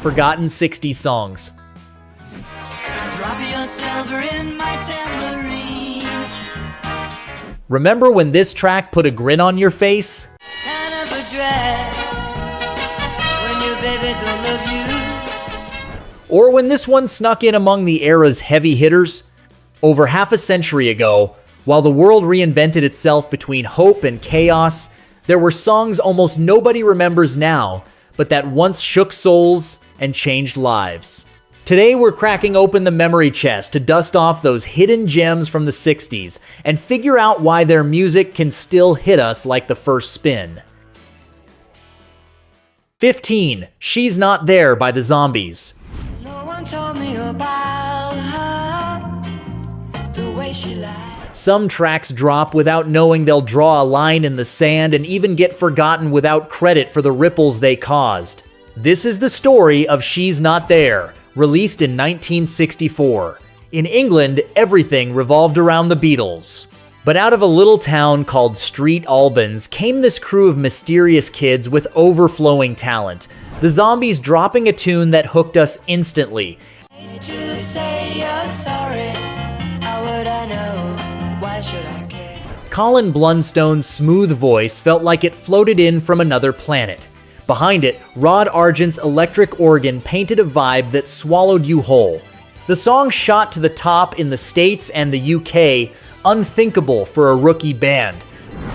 Forgotten 60s songs. Drop your silver in my tambourine. Remember when this track put a grin on your face? Kind of a drag when your baby don't love you. Or when this one snuck in among the era's heavy hitters? Over half a century ago, while the world reinvented itself between hope and chaos, there were songs almost nobody remembers now, but that once shook souls and changed lives. Today we're cracking open the memory chest to dust off those hidden gems from the 60s and figure out why their music can still hit us like the first spin. 15. She's Not There by the Zombies. No one told me about her, the way she lied. Some tracks drop without knowing they'll draw a line in the sand and even get forgotten without credit for the ripples they caused. This is the story of She's Not There, released in 1964. In England, everything revolved around the Beatles. But out of a little town called Street Albans came this crew of mysterious kids with overflowing talent. The Zombies dropping a tune that hooked us instantly. To say you're sorry, how would I know? Why should I care? Colin Blunstone's smooth voice felt like it floated in from another planet. Behind it, Rod Argent's electric organ painted a vibe that swallowed you whole. The song shot to the top in the States and the UK, unthinkable for a rookie band.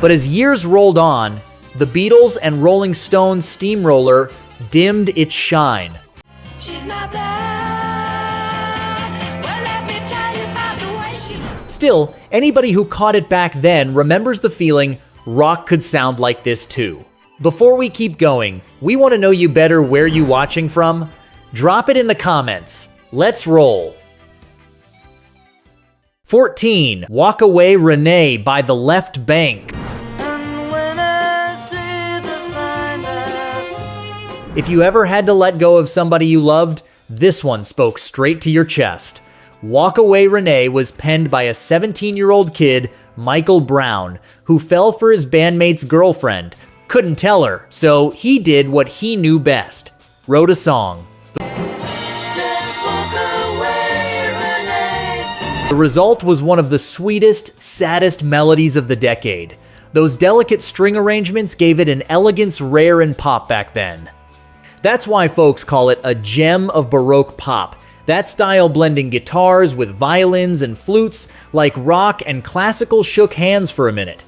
But as years rolled on, the Beatles and Rolling Stones' Steamroller dimmed its shine. She's not there. Well, let me tell you about the way she... Still, anybody who caught it back then remembers the feeling rock could sound like this too. Before we keep going, we want to know you better where you watching from. Drop it in the comments. Let's roll. 14. Walk Away Renee by The Left Bank. And when I see the sign that... If you ever had to let go of somebody you loved, this one spoke straight to your chest. Walk Away Renee was penned by a 17-year-old kid, Michael Brown, who fell for his bandmate's girlfriend. Couldn't tell her, so he did what he knew best. Wrote a song. Just walk away, Renee. The result was one of the sweetest, saddest melodies of the decade. Those delicate string arrangements gave it an elegance rare in pop back then. That's why folks call it a gem of Baroque pop. That style blending guitars with violins and flutes like rock and classical shook hands for a minute.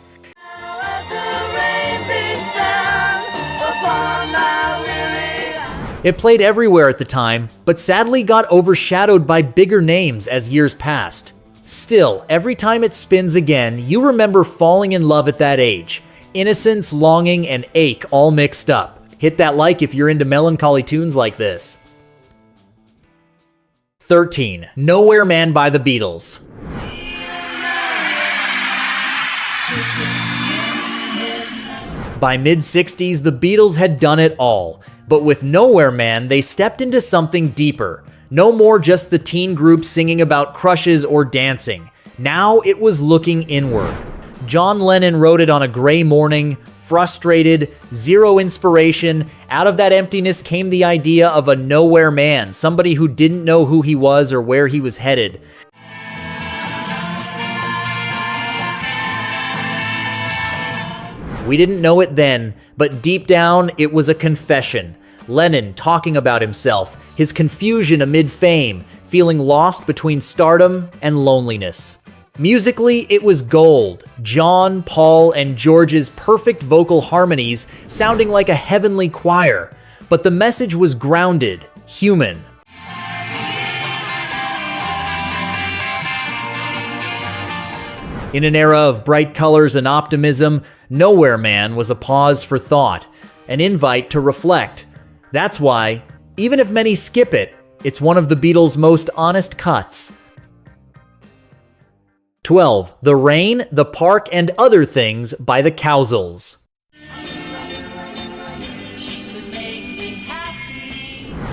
Let the rain beat down upon my weary eyes. It played everywhere at the time, but sadly got overshadowed by bigger names as years passed. Still, every time it spins again, you remember falling in love at that age. Innocence, longing, and ache all mixed up. Hit that like if you're into melancholy tunes like this. 13. Nowhere Man by the Beatles. By mid-60s, the Beatles had done it all. But with Nowhere Man, they stepped into something deeper. No more just the teen group singing about crushes or dancing. Now it was looking inward. John Lennon wrote it on a gray morning, frustrated, zero inspiration. Out of that emptiness came the idea of a nowhere man, somebody who didn't know who he was or where he was headed. We didn't know it then, but deep down, it was a confession. Lennon talking about himself, his confusion amid fame, feeling lost between stardom and loneliness. Musically, it was gold. John, Paul, and George's perfect vocal harmonies sounding like a heavenly choir. But the message was grounded, human. In an era of bright colors and optimism, Nowhere Man was a pause for thought, an invite to reflect. That's why, even if many skip it, it's one of the Beatles' most honest cuts. 12. The Rain, the Park, and Other Things by the Cowsills.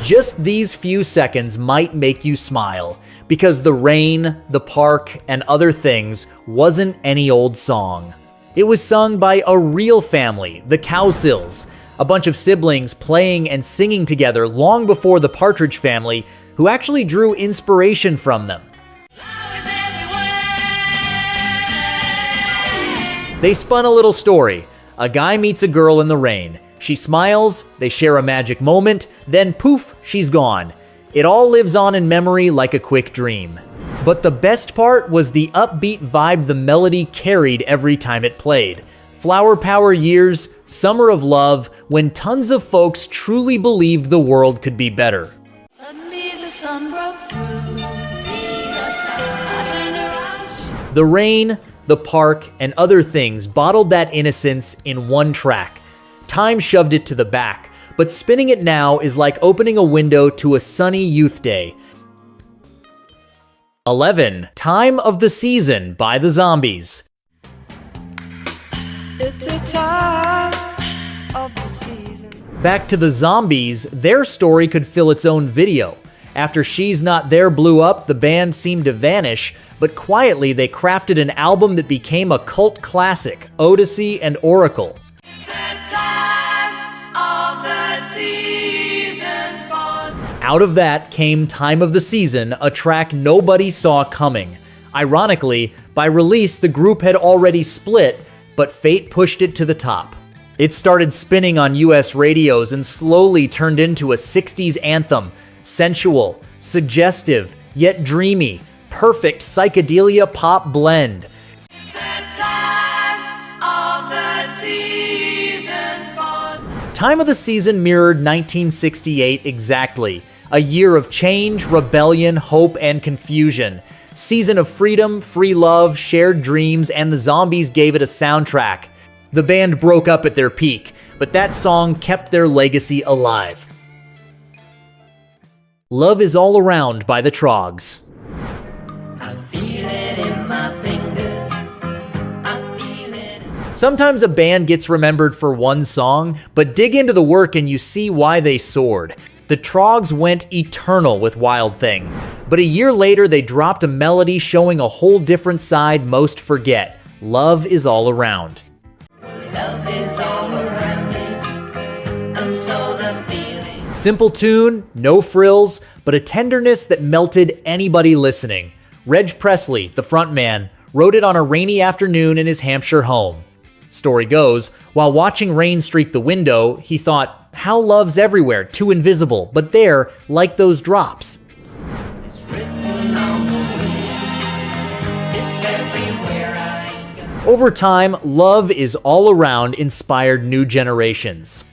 Just these few seconds might make you smile, because The Rain, the Park, and Other Things wasn't any old song. It was sung by a real family, the Cowsills. A bunch of siblings playing and singing together long before the Partridge Family, who actually drew inspiration from them. Love is everywhere. They spun a little story. A guy meets a girl in the rain. She smiles, they share a magic moment, then poof, she's gone. It all lives on in memory like a quick dream. But the best part was the upbeat vibe the melody carried every time it played. Flower power years, summer of love, when tons of folks truly believed the world could be better. Suddenly the sun broke through. See the sun. I turned around. The rain, the park, and other things bottled that innocence in one track. Time shoved it to the back, but spinning it now is like opening a window to a sunny youth day. 11. Time of the Season by the Zombies. It's the time of the season. Back to the Zombies, their story could fill its own video. After She's Not There blew up, the band seemed to vanish, but quietly they crafted an album that became a cult classic, Odyssey and Oracle. The time of the season for. Out of that came Time of the Season, a track nobody saw coming. Ironically, by release the group had already split, but fate pushed it to the top. It started spinning on US radios and slowly turned into a 60s anthem, sensual, suggestive, yet dreamy, perfect psychedelia pop blend. The time of the season for. Time of the Season mirrored 1968 exactly, a year of change, rebellion, hope, and confusion. Season of freedom, free love, shared dreams, and the Zombies gave it a soundtrack. The band broke up at their peak, but that song kept their legacy alive. Love Is All Around by the Trogs. I feel it in my fingers. I feel it. Sometimes a band gets remembered for one song, but dig into the work and you see why they soared. The Trogs went eternal with Wild Thing, but a year later they dropped a melody showing a whole different side most forget. Love Is All Around. Love is all around me, and so the feeling. Simple tune, no frills, but a tenderness that melted anybody listening. Reg Presley, the frontman, wrote it on a rainy afternoon in his Hampshire home. Story goes, while watching rain streak the window, he thought, how love's everywhere, too invisible, but there, like those drops. It's written on the wind. It's everywhere I go. Over time, Love Is All Around inspired new generations.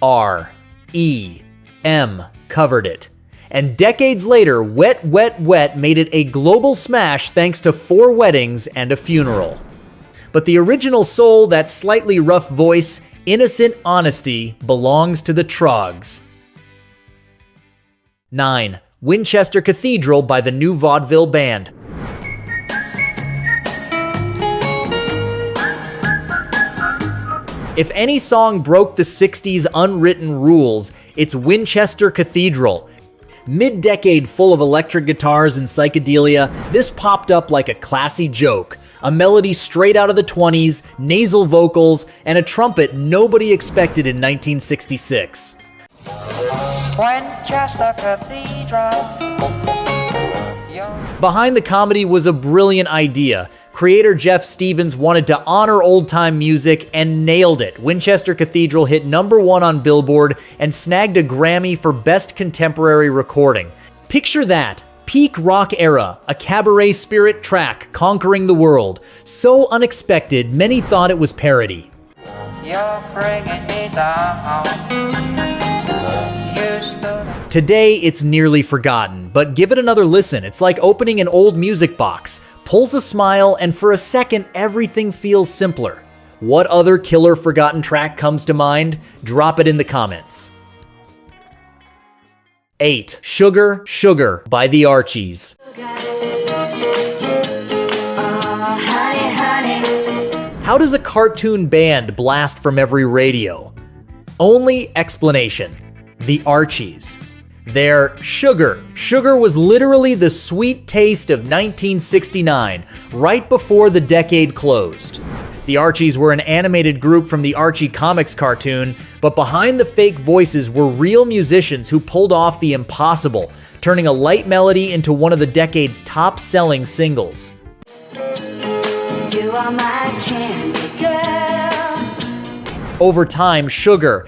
R.E.M. covered it. And decades later, Wet, Wet, Wet made it a global smash thanks to 4 weddings and a funeral. But the original soul, that slightly rough voice, innocent honesty, belongs to the Trogs. 9. Winchester Cathedral by the New Vaudeville Band. If any song broke the 60s unwritten rules, it's Winchester Cathedral. Mid-decade full of electric guitars and psychedelia, this popped up like a classy joke. A melody straight out of the 20s, nasal vocals, and a trumpet nobody expected in 1966. Winchester Cathedral. Behind the comedy was a brilliant idea. Creator Jeff Stevens wanted to honor old-time music and nailed it. Winchester Cathedral hit #1 on Billboard and snagged a Grammy for Best Contemporary Recording. Picture that. Peak rock era, a cabaret spirit track conquering the world. So unexpected, many thought it was parody. You're bringing me down. You stood. Today, it's nearly forgotten, but give it another listen. It's like opening an old music box. Pulls a smile, and for a second, everything feels simpler. What other killer forgotten track comes to mind? Drop it in the comments. 8. Sugar, Sugar by the Archies. How does a cartoon band blast from every radio? Only explanation: the Archies. Their Sugar. Sugar was literally the sweet taste of 1969, right before the decade closed. The Archies were an animated group from the Archie Comics cartoon, but behind the fake voices were real musicians who pulled off the impossible, turning a light melody into one of the decade's top-selling singles. You are my candy girl. Over time, Sugar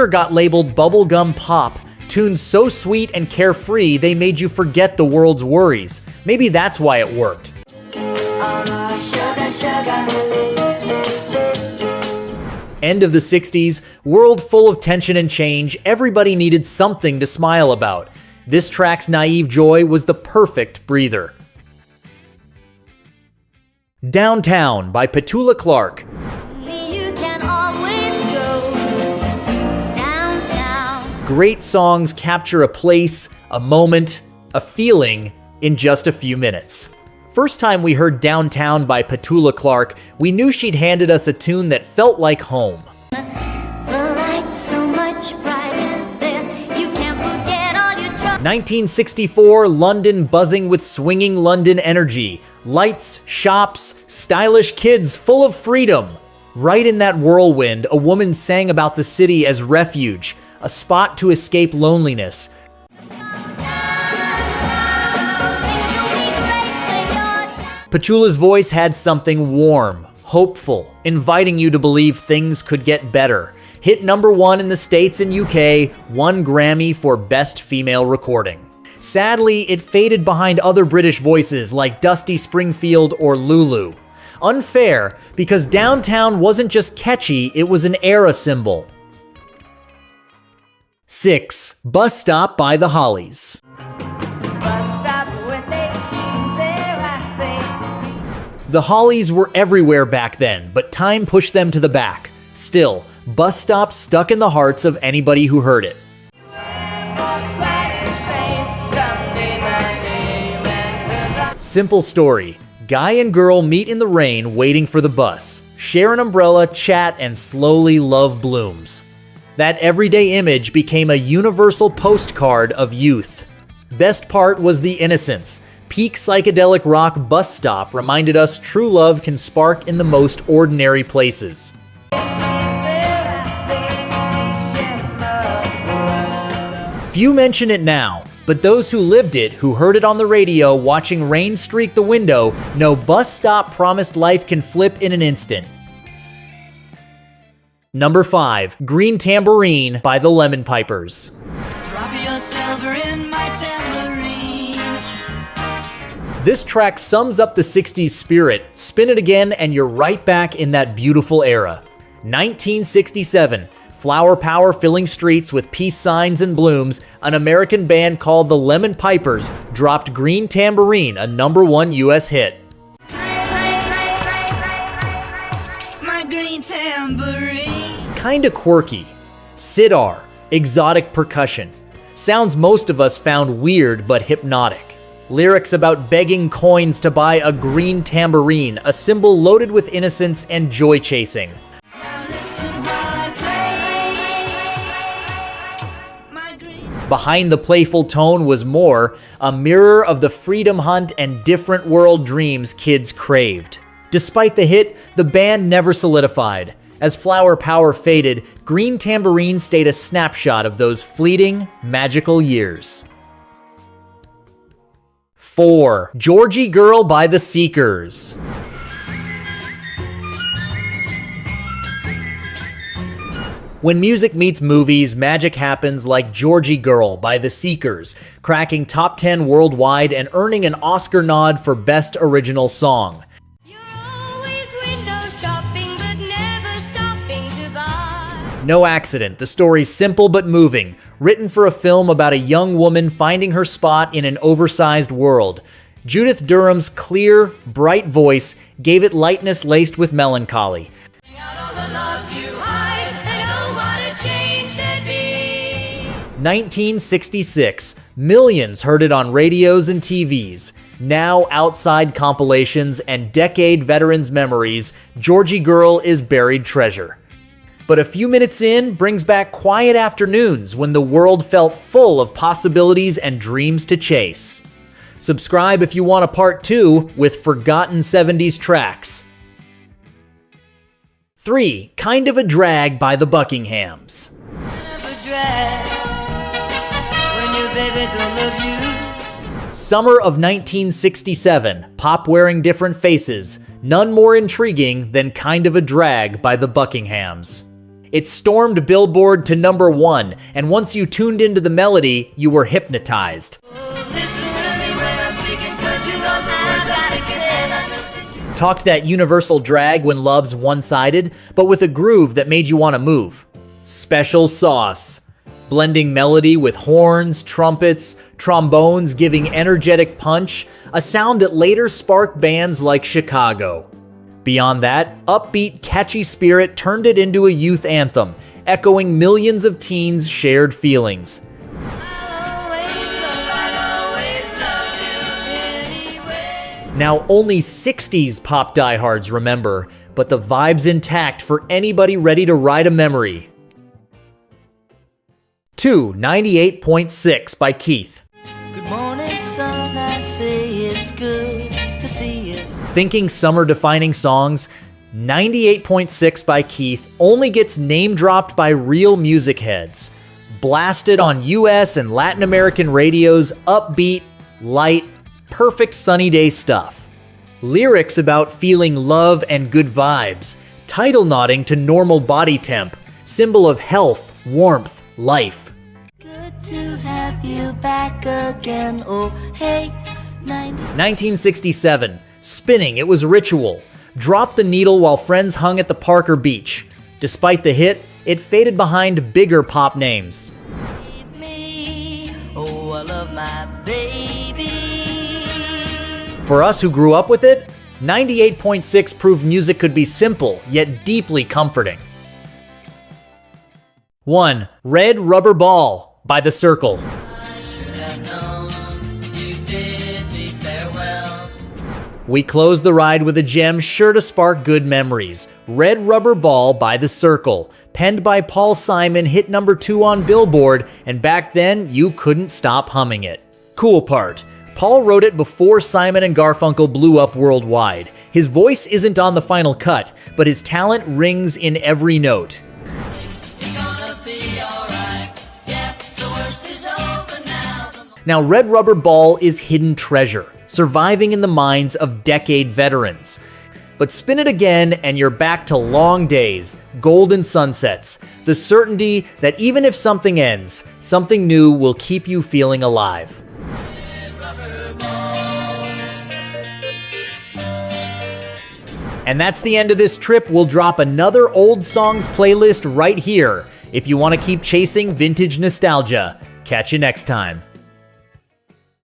got labeled bubblegum pop, tunes so sweet and carefree they made you forget the world's worries. Maybe that's why it worked. Oh, sugar, sugar. End of the 60s, world full of tension and change, everybody needed something to smile about. This track's naive joy was the perfect breather. Downtown by Petula Clark. You can always go downtown. Great songs capture a place, a moment, a feeling in just a few minutes. First time we heard Downtown by Petula Clark, we knew she'd handed us a tune that felt like home. The light's so much brighter there. You can't forget all your troubles. 1964, London buzzing with swinging London energy. Lights, shops, stylish kids full of freedom. Right in that whirlwind, a woman sang about the city as refuge, a spot to escape loneliness. Petula's voice had something warm, hopeful, inviting you to believe things could get better. Hit #1 in the States and UK, won Grammy for Best Female Recording. Sadly, it faded behind other British voices like Dusty Springfield or Lulu. Unfair, because Downtown wasn't just catchy, it was an era symbol. 6. Bus Stop by the Hollies. Bus stop when they choose there, I say. The Hollies were everywhere back then, but time pushed them to the back. Still, Bus Stop stuck in the hearts of anybody who heard it. Simple story. Guy and girl meet in the rain waiting for the bus, share an umbrella, chat, and slowly love blooms. That everyday image became a universal postcard of youth. Best part was the innocence. Peak psychedelic rock Bus Stop reminded us true love can spark in the most ordinary places. Few mention it now, but those who lived it, who heard it on the radio watching rain streak the window, know Bus Stop promised life can flip in an instant. 5. Green Tambourine by the Lemon Pipers. Drop your silver in my tambourine. This track sums up the 60s spirit. Spin it again and you're right back in that beautiful era. 1967. Flower power filling streets with peace signs and blooms, an American band called the Lemon Pipers dropped Green Tambourine, a #1 US hit. My green tambourine. Kinda quirky. Sitar, exotic percussion. Sounds most of us found weird but hypnotic. Lyrics about begging coins to buy a green tambourine, a symbol loaded with innocence and joy chasing. Behind the playful tone was more, a mirror of the freedom hunt and different world dreams kids craved. Despite the hit, the band never solidified. As flower power faded, Green Tambourine stayed a snapshot of those fleeting, magical years. 4. Georgie Girl by the Seekers. When music meets movies, magic happens like Georgie Girl by The Seekers, cracking top 10 worldwide and earning an Oscar nod for Best Original Song. You're always window shopping, but never stopping to buy. No accident, the story's simple but moving, written for a film about a young woman finding her spot in an oversized world. Judith Durham's clear, bright voice gave it lightness laced with melancholy. Out all the love you hide, and oh, what a change there'd be. 1966, millions heard it on radios and TVs. Now outside compilations and decade veterans' memories, Georgie Girl is buried treasure. But a few minutes in brings back quiet afternoons when the world felt full of possibilities and dreams to chase. Subscribe if you want a part 2 with forgotten 70s tracks. 3. Kind of a Drag by the Buckinghams. Summer of 1967, pop wearing different faces, none more intriguing than Kind of a Drag by the Buckinghams. It stormed Billboard to number 1, and once you tuned into the melody, you were hypnotized. Talked that universal drag when love's one-sided, but with a groove that made you want to move. Special sauce. Blending melody with horns, trumpets, trombones giving energetic punch, a sound that later sparked bands like Chicago. Beyond that, upbeat, catchy spirit turned it into a youth anthem, echoing millions of teens' shared feelings. Now, only 60s pop diehards remember, but the vibe's intact for anybody ready to ride a memory. 2. 98.6 by Keith. Good morning, sun, I say it's good to see you. Thinking summer-defining songs, 98.6 by Keith only gets name-dropped by real music heads. Blasted on US and Latin American radios, upbeat, light, perfect sunny day stuff. Lyrics about feeling love and good vibes, title nodding to normal body temp, symbol of health, warmth, life. Good to have you back again, oh hey, 1967, Spinning, It Was Ritual. Dropped the needle while friends hung at the Parker Beach. Despite the hit, it faded behind bigger pop names. me, oh I love my baby. For us who grew up with it, 98.6 proved music could be simple, yet deeply comforting. 1. Red Rubber Ball by The Circle. We close the ride with a gem sure to spark good memories. Red Rubber Ball by The Circle. Penned by Paul Simon, hit number 2 on Billboard, and back then, you couldn't stop humming it. Cool part. Paul wrote it before Simon and Garfunkel blew up worldwide. His voice isn't on the final cut, but his talent rings in every note. Now, Red Rubber Ball is hidden treasure, surviving in the minds of decade veterans. But spin it again and you're back to long days, golden sunsets, the certainty that even if something ends, something new will keep you feeling alive. And that's the end of this trip. We'll drop another old songs playlist right here if you want to keep chasing vintage nostalgia. Catch you next time.